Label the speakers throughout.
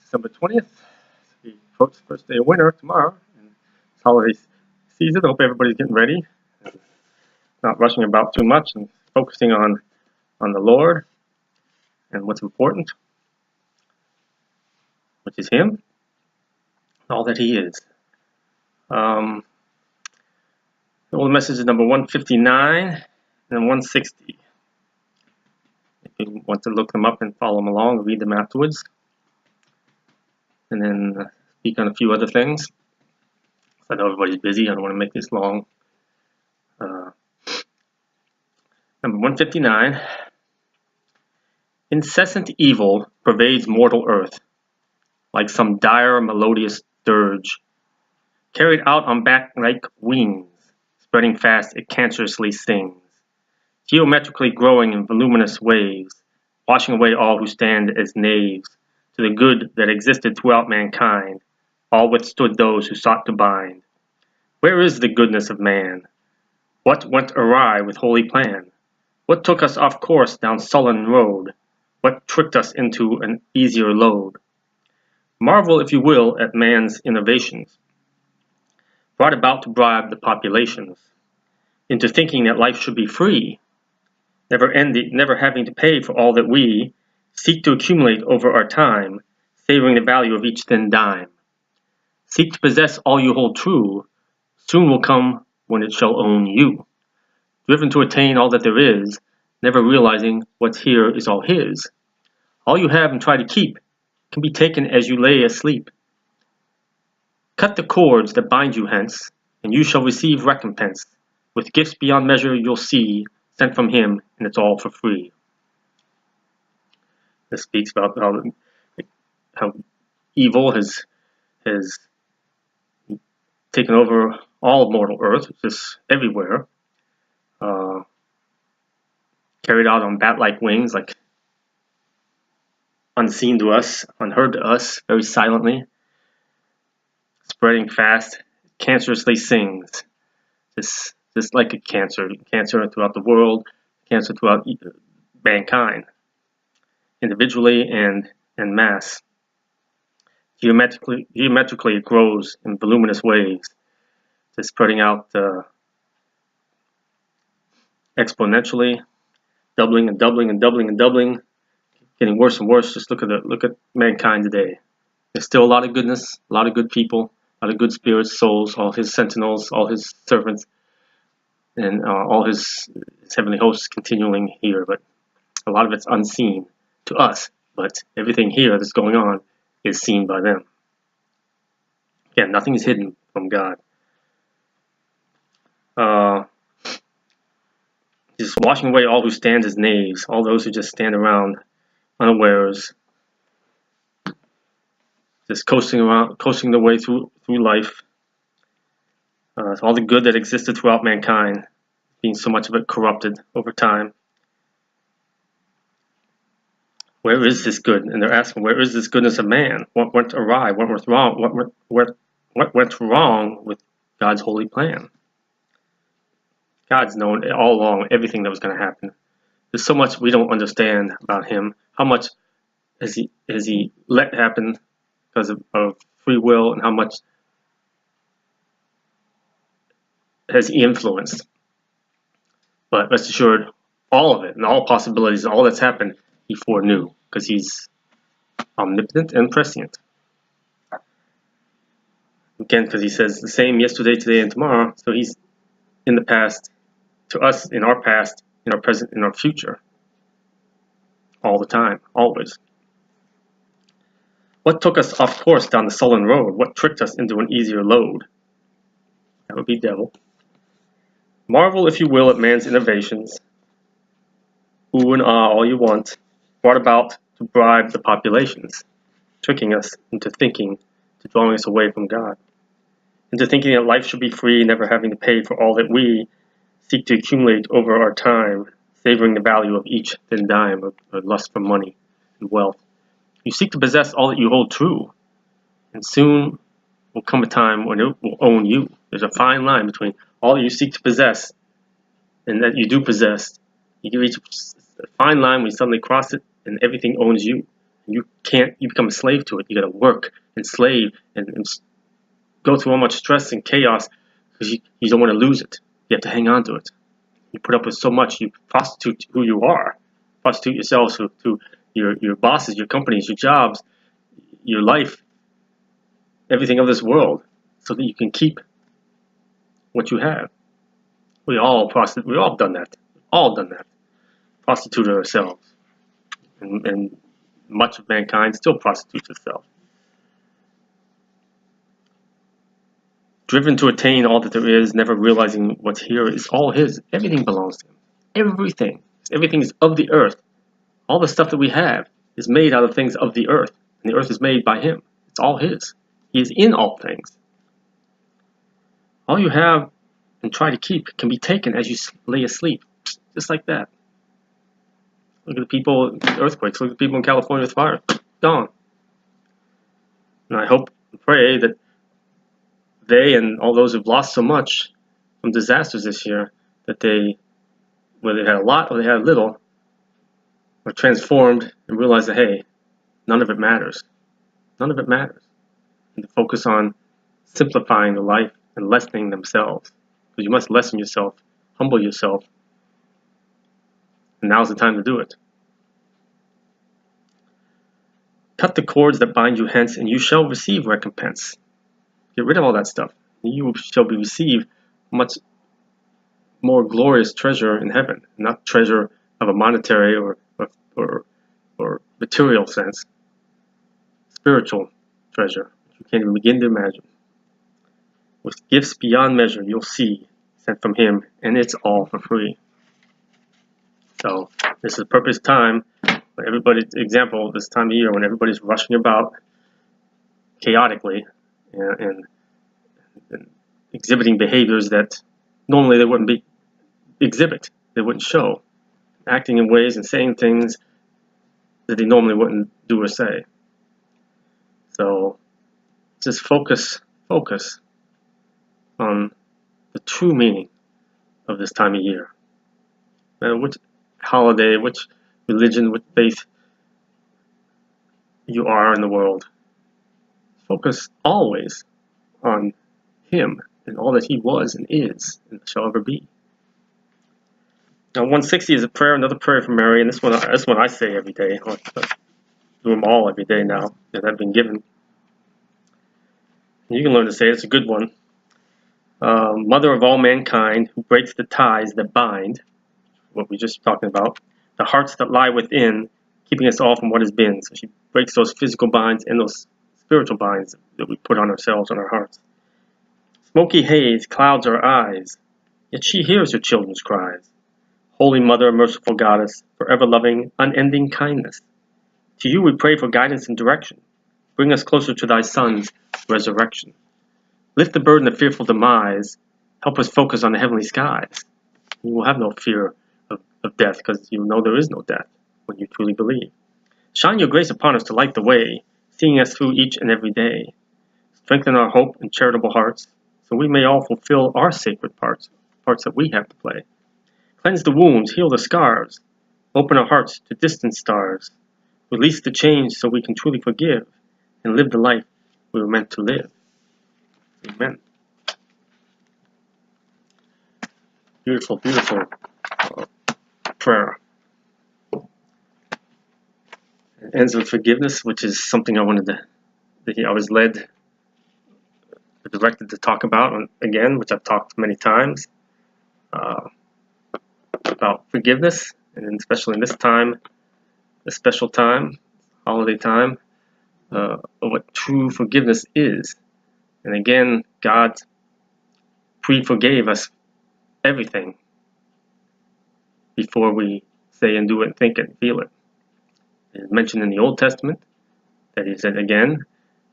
Speaker 1: December 20th. We approach the first day of winter tomorrow. And it's holiday season. I hope everybody's getting ready. Not rushing about too much and focusing on the Lord and what's important, which is Him, all that He is. The old message is number 159 and 160. If you want to look them up and follow them along, read them afterwards. And then speak on a few other things. I know everybody's busy. I don't want to make this long. Number 159. Incessant evil pervades mortal earth, like some dire melodious dirge. Carried out on bat-like wings, spreading fast it cancerously sings, geometrically growing in voluminous waves, washing away all who stand as knaves, to the good that existed throughout mankind, all withstood those who sought to bind. Where is the goodness of man? What went awry with holy plan? What took us off course down sullen road? What tricked us into an easier load? Marvel, if you will, at man's innovations, brought about to bribe the populations into thinking that life should be free, never having to pay for all that we seek to accumulate over our time, savoring the value of each thin dime. Seek to possess all you hold true, soon will come when it shall own you. Driven to attain all that there is, never realizing what's here is all His. All you have and try to keep can be taken as you lay asleep. Cut the cords that bind you hence, and you shall receive recompense. With gifts beyond measure you'll see, sent from Him, and it's all for free. This speaks about how evil has taken over all of mortal earth, just everywhere. Carried out on bat-like wings, like unseen to us, unheard to us, very silently. Spreading fast, cancerously sings. Just like a cancer throughout the world, cancer throughout mankind, individually and en masse. Geometrically it grows in voluminous waves, just spreading out exponentially, doubling and doubling and doubling and doubling, getting worse and worse. Just look at mankind today. There's still a lot of goodness, a lot of good people, a lot of good spirits, souls, all His sentinels, all His servants, and all his heavenly hosts continuing here, but a lot of it's unseen to us, but everything here that's going on is seen by them. Again, nothing is hidden from God. Just washing away all who stand as knaves, all those who just stand around unawares, just coasting their way through life. All the good that existed throughout mankind, being so much of it corrupted over time. Where is this good? And they're asking, where is this goodness of man? What went awry? What went wrong? What went wrong with God's holy plan? God's known all along everything that was going to happen. There's so much we don't understand about Him. How much has He let happen because of free will, and how much has He influenced? But rest assured, all of it and all possibilities, all that's happened, He foreknew, because He's omnipotent and prescient. Again, because He says the same yesterday, today, and tomorrow. So He's in the past, to us, in our past, in our present, in our future. All the time, always. What took us off course down the sullen road? What tricked us into an easier load? That would be devil. Marvel, if you will, at man's innovations. Ooh and ah, all you want. Brought about to bribe the populations, tricking us into thinking, to drawing us away from God, into thinking that life should be free, never having to pay for all that we seek to accumulate over our time, savoring the value of each thin dime of lust for money and wealth. You seek to possess all that you hold true, and soon will come a time when it will own you. There's a fine line between all that you seek to possess and that you do possess. You can reach a fine line when you suddenly cross it, and everything owns you. You become a slave to it. You got to work and slave and go through all much stress and chaos because you don't want to lose it. You have to hang on to it. You put up with so much. You prostitute who you are. Prostitute yourselves to your bosses, your companies, your jobs, your life, everything of this world, so that you can keep what you have. We all done that. All done that. Prostituted ourselves, and much of mankind still prostitutes itself. Driven to attain all that there is, never realizing what's here is all his. Everything belongs to him. Everything. Everything is of the earth. All the stuff that we have is made out of things of the earth, and the earth is made by him. It's all his. He is in all things. All you have and try to keep can be taken as you lay asleep, just like that. Look at the people, earthquakes. Look at the people in California with fire. Gone. And I hope and pray that they and all those who've lost so much from disasters this year, that they, whether they had a lot or they had little, are transformed and realize that, hey, none of it matters. None of it matters. And to focus on simplifying the life and lessening themselves. Because you must lessen yourself, humble yourself. And now's the time to do it. Cut the cords that bind you hence, and you shall receive recompense. Get rid of all that stuff. You shall receive much more glorious treasure in heaven, not treasure of a monetary or material sense. Spiritual treasure, which you can't even begin to imagine. With gifts beyond measure, you'll see, sent from him, and it's all for free. So this is a perfect time for everybody's example, this time of year when everybody's rushing about chaotically and exhibiting behaviors that normally they wouldn't exhibit. They wouldn't show. Acting in ways and saying things that they normally wouldn't do or say. So just focus on the true meaning of this time of year. Which holiday, which religion, which faith you are in the world. Focus always on him and all that he was and is and shall ever be. Now 160 is a prayer, another prayer for Mary, and this one I say every day. I do them all every day now that I've been given. You can learn to say it. It's a good one. Mother of all mankind, who breaks the ties that bind, what we just talking about, the hearts that lie within, keeping us all from what has been. So she breaks those physical binds and those spiritual binds that we put on ourselves, on our hearts. Smoky haze clouds our eyes, yet she hears her children's cries. Holy Mother, merciful Goddess, forever loving, unending kindness. To you we pray for guidance and direction. Bring us closer to thy Son's resurrection. Lift the burden of fearful demise. Help us focus on the heavenly skies. You will have no fear of death, because you know there is no death when you truly believe. Shine your grace upon us to light the way, seeing us through each and every day. Strengthen our hope and charitable hearts, so we may all fulfill our sacred parts that we have to play. Cleanse the wounds, heal the scars, open our hearts to distant stars. Release the chains so we can truly forgive and live the life we were meant to live. Amen. Beautiful, beautiful prayer. It ends with forgiveness, which is something I was directed to talk about again, which I've talked many times about forgiveness, and especially in this time, a special time, holiday time, of what true forgiveness is. And again, God pre-forgave us everything before we say and do it and think it and feel it. It's mentioned in the Old Testament that he said, again,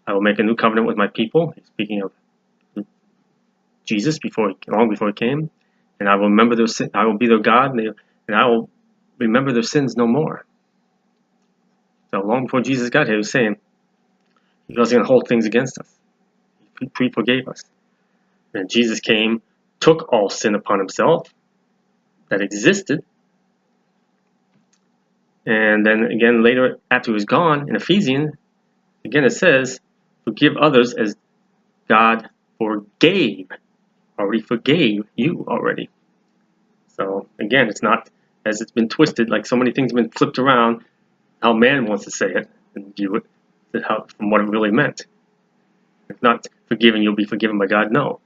Speaker 1: I will make a new covenant with my people. He's speaking of Jesus long before he came. And I will remember their sin. I will be their God, and I will remember their sins no more. So long before Jesus got here, he was saying he wasn't going to hold things against us. He pre-forgave us. And Jesus came, took all sin upon himself that existed, And then again later after he was gone in Ephesians, again it says, forgive others as God already forgave you already. So again, it's not as it's been twisted, like so many things have been flipped around, how man wants to say it and view it, from what it really meant. It's not forgiven, you'll be forgiven by God. No.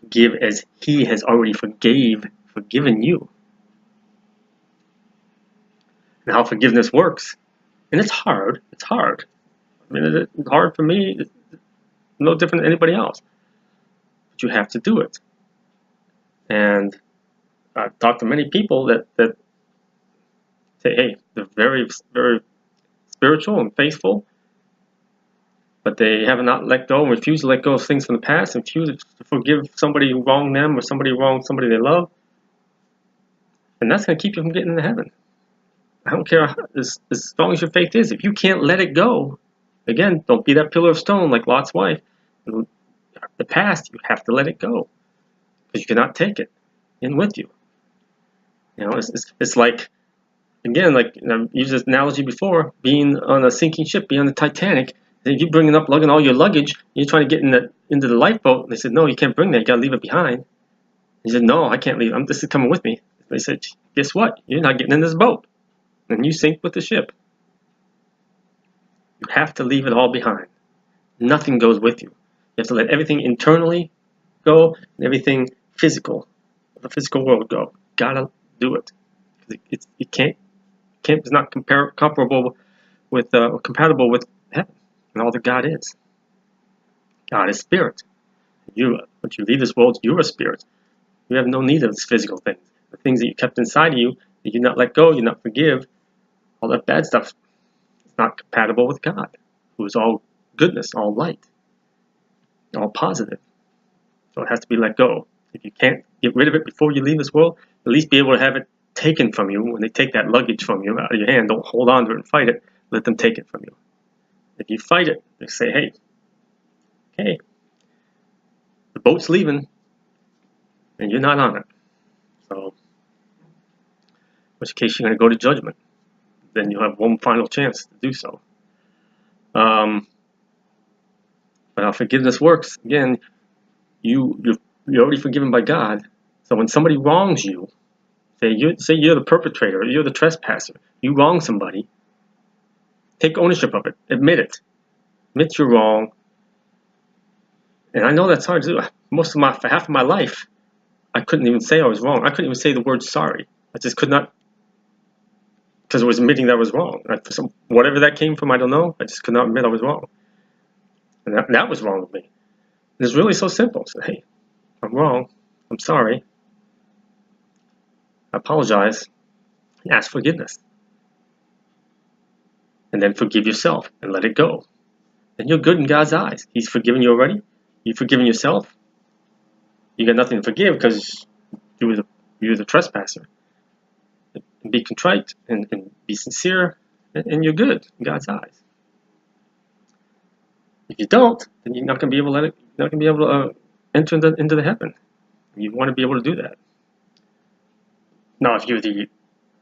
Speaker 1: Forgive as he has already forgiven you. And how forgiveness works. And it's hard. It's hard. I mean, it's hard for me. It's no different than anybody else. But you have to do it. And I've talked to many people that say, hey, they're very, very spiritual and faithful, but they have not let go and refuse to let go of things from the past, and refuse to forgive somebody who wronged them or somebody who wronged somebody they love. And that's going to keep you from getting into heaven. I don't care as strong as your faith is. If you can't let it go, again, don't be that pillar of stone like Lot's wife. The past, you have to let it go, because you cannot take it in with you. You know, it's like, again, like I've used this analogy before, being on a sinking ship, being on the Titanic. And you bringing up, lugging all your luggage, you're trying to get into the lifeboat. And they said, no, you can't bring that. You got to leave it behind. He said, no, I can't leave. This is coming with me. They said, guess what? You're not getting in this boat. And you sink with the ship. You have to leave it all behind. Nothing goes with you. You have to let everything internally go and everything physical, the physical world go. Gotta do it. It's not compatible with heaven and all that God is. God is spirit. Once you leave this world, you're a spirit. You have no need of this physical things. The things that you kept inside of you, that you not let go, you not forgive, all that bad stuff is not compatible with God, who is all goodness, all light, all positive. So it has to be let go. If you can't get rid of it before you leave this world, at least be able to have it taken from you. When they take that luggage from you out of your hand, don't hold on to it and fight it. Let them take it from you. If you fight it, they say, hey, okay, the boat's leaving, and you're not on it. So, in which case you're going to go to judgment. Then you'll have one final chance to do so. But how forgiveness works, again, you're already forgiven by God. So when somebody wrongs you, say you're the perpetrator, you're the trespasser, you wrong somebody, take ownership of it, admit it, admit you're wrong. And I know that's hard to do. For half of my life, I couldn't even say I was wrong. I couldn't even say the word sorry. I just could not, because it was admitting that I was wrong. Whatever that came from, I don't know. I just could not admit I was wrong. And that was wrong with me. And it's really so simple. So, hey, I'm wrong. I'm sorry. I apologize. And ask forgiveness. And then forgive yourself and let it go. And you're good in God's eyes. He's forgiven you already. You've forgiven yourself. You got nothing to forgive because you were the trespasser. And be contrite and be sincere, and you're good in God's eyes. If you don't, then you're not going to be able to not going to be able to enter into the heaven. You want to be able to do that. Now, if you're the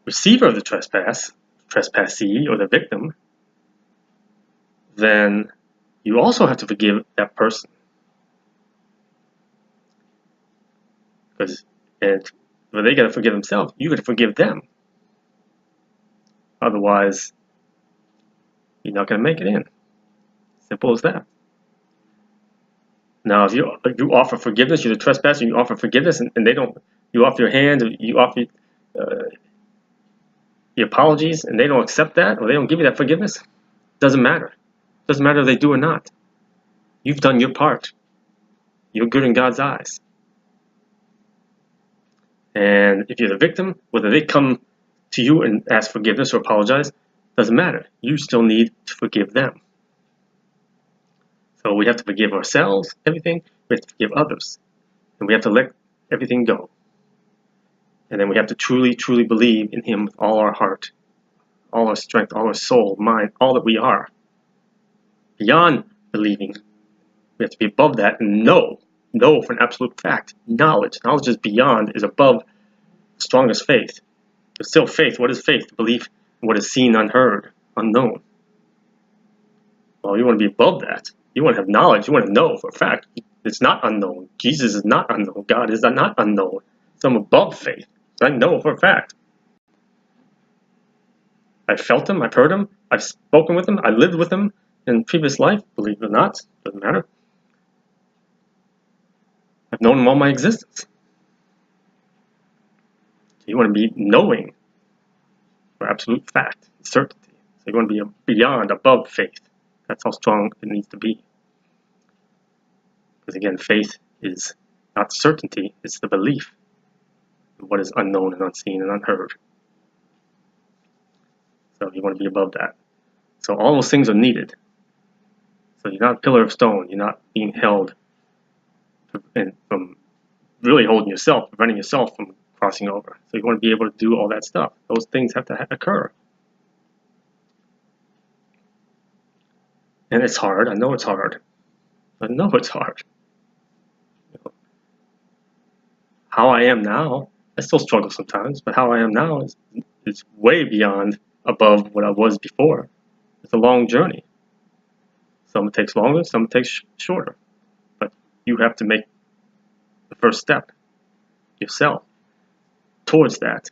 Speaker 1: receiver of the trespassee, or the victim, then you also have to forgive that person. And they got to forgive themselves, you got to forgive them. Otherwise, you're not going to make it in. Simple as that. Now, if you offer forgiveness, you're the trespasser, you offer forgiveness, and they don't, you offer your hand, you offer your apologies, and they don't accept that, or they don't give you that forgiveness, doesn't matter. Doesn't matter if they do or not. You've done your part. You're good in God's eyes. And if you're the victim, whether they come to you and ask forgiveness or apologize, doesn't matter. You still need to forgive them. So we have to forgive ourselves, everything. We have to forgive others. And we have to let everything go. And then we have to truly, truly believe in Him with all our heart, all our strength, all our soul, mind, all that we are. Beyond believing, we have to be above that and know for an absolute fact. Knowledge is above the strongest faith. There's still faith. What is faith? Belief in what is seen, unheard, unknown. Well, you want to be above that. You want to have knowledge. You want to know for a fact. It's not unknown. Jesus is not unknown. God is not unknown. So I'm above faith. So I know for a fact. I've felt him. I've heard him. I've spoken with him. I lived with him in previous life. Believe it or not, doesn't matter. I've known him all my existence. So you want to be knowing for absolute fact, certainty. So you want to be beyond, above faith. That's how strong it needs to be. Because again, faith is not certainty, it's the belief in what is unknown and unseen and unheard. So you want to be above that. So all those things are needed. So you're not a pillar of stone. You're not being held from really holding yourself, preventing yourself from crossing over. So you want to be able to do all that stuff. Those things have to occur. And it's hard. I know it's hard. I know it's hard. How I am now, I still struggle sometimes, but how I am now is way beyond above what I was before. It's a long journey. Some it takes longer, some it takes shorter. But you have to make the first step yourself towards that.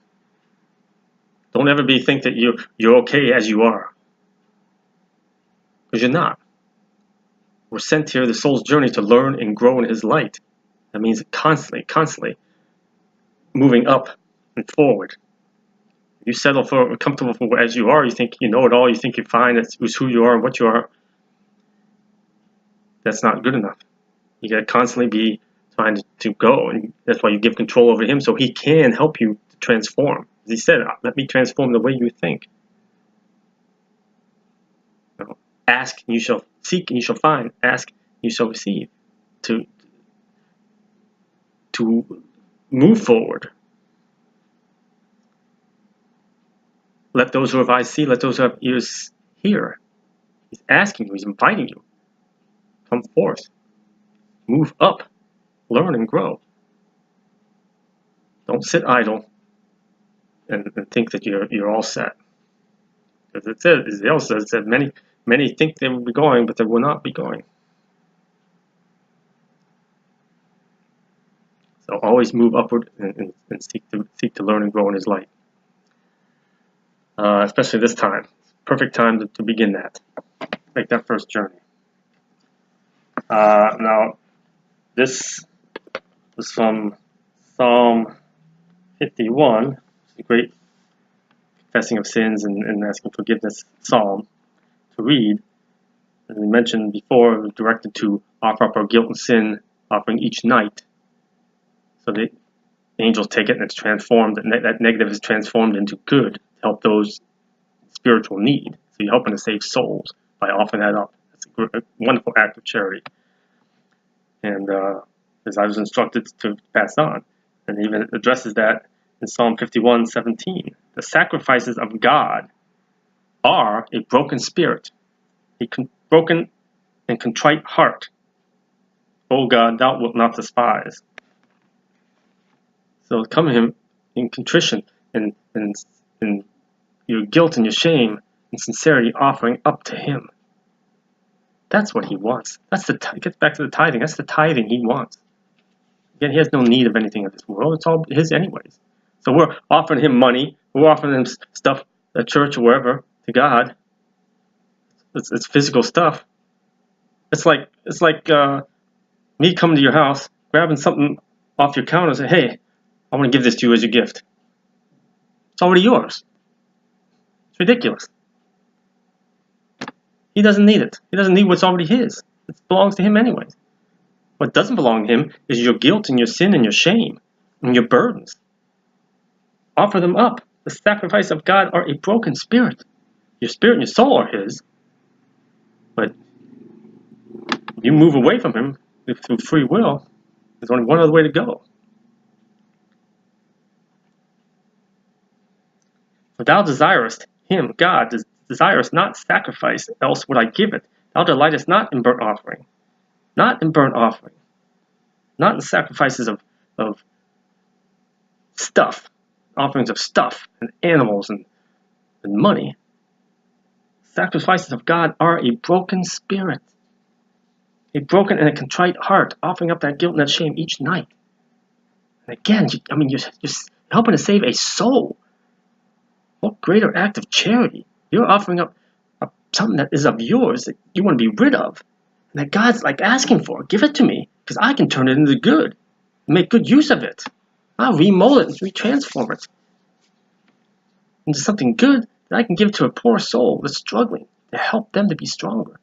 Speaker 1: Don't ever think that you're okay as you are. Because you're not. We're sent here, the soul's journey, to learn and grow in his light. That means constantly moving up and forward. You settle for comfortable for as you are, you think you know it all, you think you're fine, it's who you are and what you are. That's not good enough. You gotta constantly be trying to go, and that's why you give control over him, so he can help you to transform. As he said, let me transform the way you think. You know, ask and you shall seek and you shall find. Ask and you shall receive. To move forward. Let those who have eyes see, let those who have ears hear. He's asking you, he's inviting you. Come forth. Move up. Learn and grow. Don't sit idle and think that you're all set. As it says, as Dale says, that many think they will be going, but they will not be going. So always move upward and seek to learn and grow in his light. Especially this time. Perfect time to begin that. Make that first journey. Now, this was from Psalm 51, a great confessing of sins and asking forgiveness psalm to read. As we mentioned before, it was directed to offer up our guilt and sin, offering each night. So the angels take it and it's transformed, that negative is transformed into good to help those spiritual need. So you're helping to save souls by offering that up. It's a wonderful act of charity. And as I was instructed to pass on, and he even addresses that in Psalm 51:17. The sacrifices of God are a broken spirit, a broken and contrite heart. O God, thou wilt not despise. So come to him in contrition and your guilt and your shame and sincerity, offering up to him. That's what he wants. It gets back to the tithing. That's the tithing he wants. Again, he has no need of anything of this world. It's all his anyways. So we're offering him money. We're offering him stuff at church or wherever to God. It's physical stuff. It's like me coming to your house, grabbing something off your counter and say, hey, I want to give this to you as your gift. It's already yours. It's ridiculous. He doesn't need it. He doesn't need what's already his. It belongs to him anyways. What doesn't belong to him is your guilt and your sin and your shame and your burdens. Offer them up. The sacrifice of God are a broken spirit. Your spirit and your soul are his. But you move away from him through free will. There's only one other way to go. For thou desirest him, God, desirest not sacrifice, else would I give it. Thou delightest not in burnt offering. Not in burnt offering. Not in sacrifices of stuff. offerings of stuff and animals and money. Sacrifices of God are a broken spirit, a broken and a contrite heart, offering up that guilt and that shame each night. And again, you're helping to save a soul. What greater act of charity? You're offering up something that is of yours that you want to be rid of, and that God's like asking for. Give it to me, because I can turn it into good, and make good use of it. I'll remold it and retransform it into something good that I can give to a poor soul that's struggling, to help them to be stronger.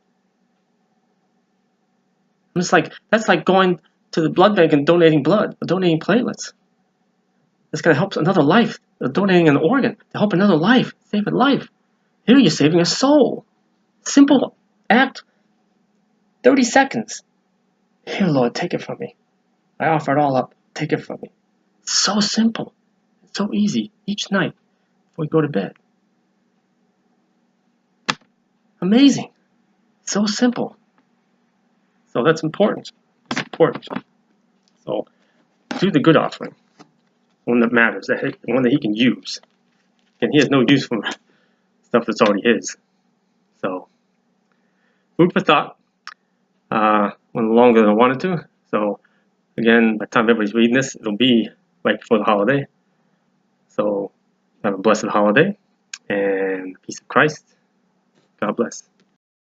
Speaker 1: And that's like going to the blood bank and donating blood, or donating platelets. That's going to help another life. Or donating an organ to help another life, save a life. Here you're saving a soul. Simple act. 30 seconds. Here, Lord, take it from me. I offer it all up. Take it from me. It's so simple. It's so easy each night before we go to bed. Amazing. So simple. So that's important. It's important. So do the good offering. One that matters. One that he can use. And he has no use for stuff that's already his. So, food for thought. Went longer than I wanted to. So, again, by the time everybody's reading this, it'll be right before the holiday. So, have a blessed holiday and peace of Christ. God bless.